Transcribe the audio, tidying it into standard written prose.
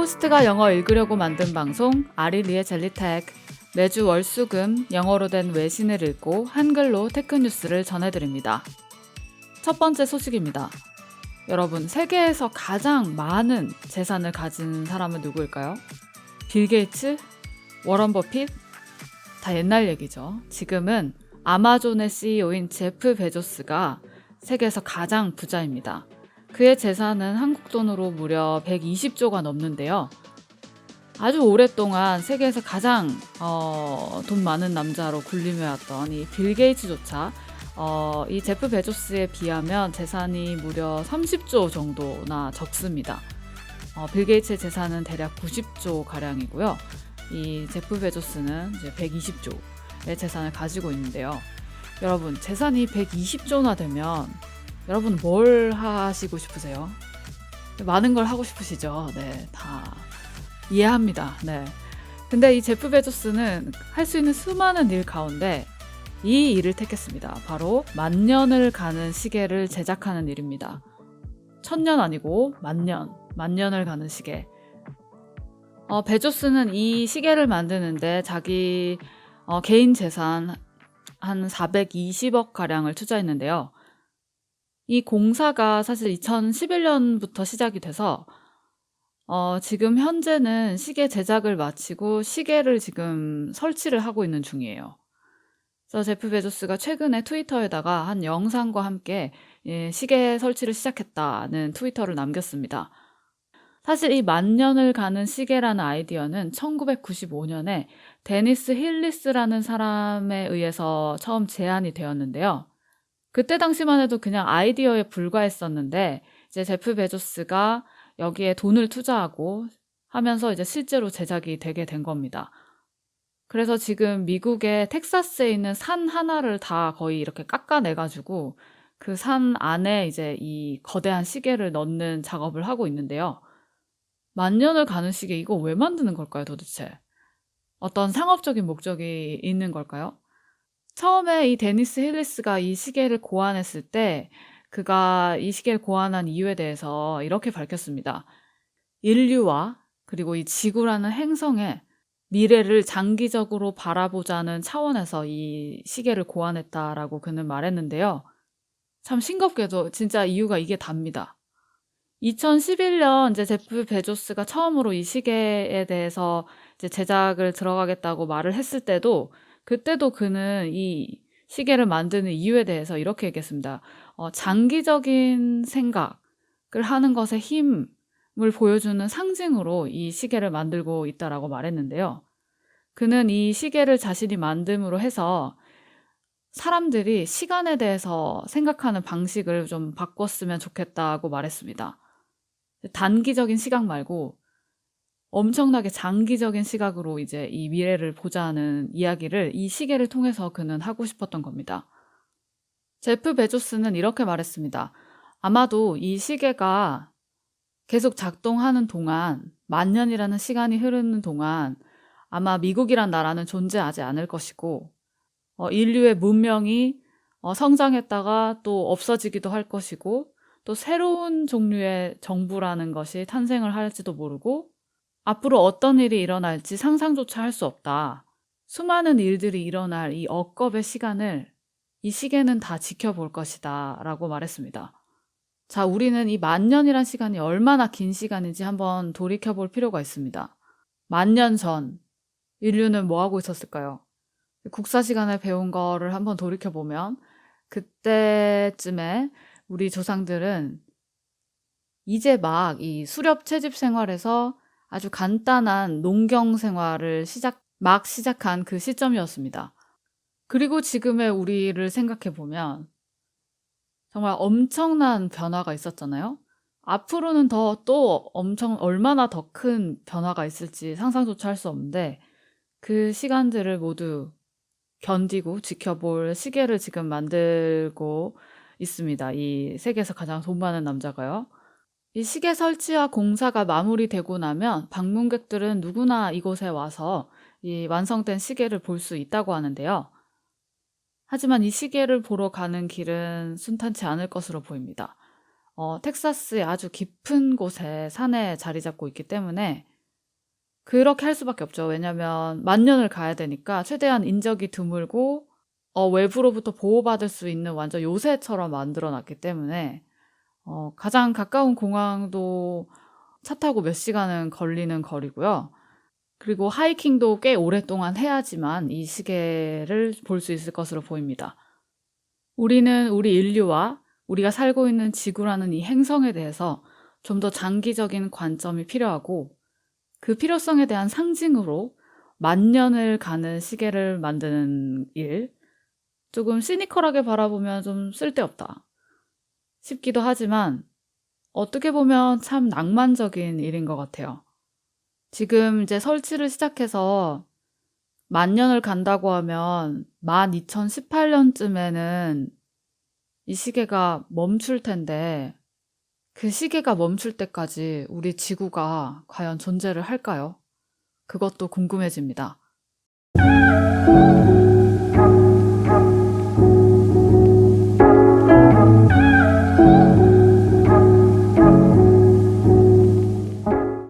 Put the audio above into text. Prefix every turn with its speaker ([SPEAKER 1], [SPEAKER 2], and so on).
[SPEAKER 1] 호스트가 영어 읽으려고 만든 방송 아리리의 젤리텍. 매주 월수금 영어로 된 외신을 읽고 한글로 테크 뉴스를 전해드립니다. 첫 번째 소식입니다. 여러분, 세계에서 가장 많은 재산을 가진 사람은 누구일까요? 빌 게이츠? 워런 버핏? 다 옛날 얘기죠. 지금은 아마존의 CEO인 제프 베조스가 세계에서 가장 부자입니다. 그의 재산은 한국 돈으로 무려 120조가 넘는데요. 아주 오랫동안 세계에서 가장 돈 많은 남자로 군림해왔던 이 빌 게이츠조차 이 제프 베조스에 비하면 재산이 무려 30조 정도나 적습니다. 빌 게이츠의 재산은 대략 90조 가량이고요. 이 제프 베조스는 이제 120조의 재산을 가지고 있는데요. 여러분, 재산이 120조나 되면 여러분 뭘 하시고 싶으세요? 많은 걸 하고 싶으시죠? 네, 다 이해합니다. 네. 근데 이 제프 베조스는 할 수 있는 수많은 일 가운데 이 일을 택했습니다. 바로 만년을 가는 시계를 제작하는 일입니다. 1000년 아니고 만년을 가는 시계. 베조스는 이 시계를 만드는데 자기 개인 재산 한 420억 가량을 투자했는데요. 이 공사가 사실 2011년부터 시작이 돼서 지금 현재는 시계 제작을 마치고 시계를 지금 설치를 하고 있는 중이에요. 그래서 제프 베조스가 최근에 트위터에다가 한 영상과 함께 시계 설치를 시작했다는 트위터를 남겼습니다. 사실 이 만년을 가는 시계라는 아이디어는 1995년에 데니스 힐리스라는 사람에 의해서 처음 제안이 되었는데요. 그때 당시만 해도 그냥 아이디어에 불과했었는데 이제 제프 베조스가 여기에 돈을 투자하고 하면서 이제 실제로 제작이 되게 된 겁니다. 그래서 지금 미국의 텍사스에 있는 산 하나를 다 거의 이렇게 깎아내가지고 그 산 안에 이제 이 거대한 시계를 넣는 작업을 하고 있는데요. 만년을 가는 시계, 이거 왜 만드는 걸까요, 도대체? 어떤 상업적인 목적이 있는 걸까요? 처음에 이 데니스 힐리스가 이 시계를 고안했을 때 그가 이 시계를 고안한 이유에 대해서 이렇게 밝혔습니다. 인류와 그리고 이 지구라는 행성의 미래를 장기적으로 바라보자는 차원에서 이 시계를 고안했다라고 그는 말했는데요. 참 싱겁게도 진짜 이유가 이게 답니다. 2011년 이제 제프 베조스가 처음으로 이 시계에 대해서 이제 제작을 들어가겠다고 말을 했을 때도 그때도 그는 이 시계를 만드는 이유에 대해서 이렇게 얘기했습니다. 장기적인 생각을 하는 것의 힘을 보여주는 상징으로 이 시계를 만들고 있다라고 말했는데요. 그는 이 시계를 자신이 만듦으로 해서 사람들이 시간에 대해서 생각하는 방식을 좀 바꿨으면 좋겠다고 말했습니다. 단기적인 시각 말고 엄청나게 장기적인 시각으로 이제 이 미래를 보자는 이야기를 이 시계를 통해서 그는 하고 싶었던 겁니다. 제프 베조스는 이렇게 말했습니다. 아마도 이 시계가 계속 작동하는 동안, 만년이라는 시간이 흐르는 동안 아마 미국이란 나라는 존재하지 않을 것이고 인류의 문명이 성장했다가 또 없어지기도 할 것이고 또 새로운 종류의 정부라는 것이 탄생을 할지도 모르고 앞으로 어떤 일이 일어날지 상상조차 할 수 없다. 수많은 일들이 일어날 이 억겁의 시간을 이 시계는 다 지켜볼 것이다 라고 말했습니다. 자, 우리는 이 만년이란 시간이 얼마나 긴 시간인지 한번 돌이켜볼 필요가 있습니다. 만년 전 인류는 뭐 하고 있었을까요? 국사 시간에 배운 거를 한번 돌이켜보면 그때쯤에 우리 조상들은 이제 막 이 수렵 채집 생활에서 아주 간단한 농경 생활을 시작한 그 시점이었습니다. 그리고 지금의 우리를 생각해보면 정말 엄청난 변화가 있었잖아요. 앞으로는 또 얼마나 더 큰 변화가 있을지 상상조차 할 수 없는데 그 시간들을 모두 견디고 지켜볼 시계를 지금 만들고 있습니다. 이 세계에서 가장 돈 많은 남자가요. 이 시계 설치와 공사가 마무리되고 나면 방문객들은 누구나 이곳에 와서 이 완성된 시계를 볼 수 있다고 하는데요. 하지만 이 시계를 보러 가는 길은 순탄치 않을 것으로 보입니다. 텍사스의 아주 깊은 곳에 산에 자리 잡고 있기 때문에 그렇게 할 수밖에 없죠. 왜냐면 만년을 가야 되니까 최대한 인적이 드물고 외부로부터 보호받을 수 있는 완전 요새처럼 만들어 놨기 때문에 가장 가까운 공항도 차 타고 몇 시간은 걸리는 거리고요. 그리고 하이킹도 꽤 오랫동안 해야지만 이 시계를 볼 수 있을 것으로 보입니다. 우리는 우리 인류와 우리가 살고 있는 지구라는 이 행성에 대해서 좀 더 장기적인 관점이 필요하고, 그 필요성에 대한 상징으로 만년을 가는 시계를 만드는 일, 조금 시니컬하게 바라보면 좀 쓸데없다 싶기도 하지만 어떻게 보면 참 낭만적인 일인 것 같아요. 지금 이제 설치를 시작해서 만년을 간다고 하면 2018년쯤에는 이 시계가 멈출 텐데, 그 시계가 멈출 때까지 우리 지구가 과연 존재를 할까요? 그것도 궁금해집니다.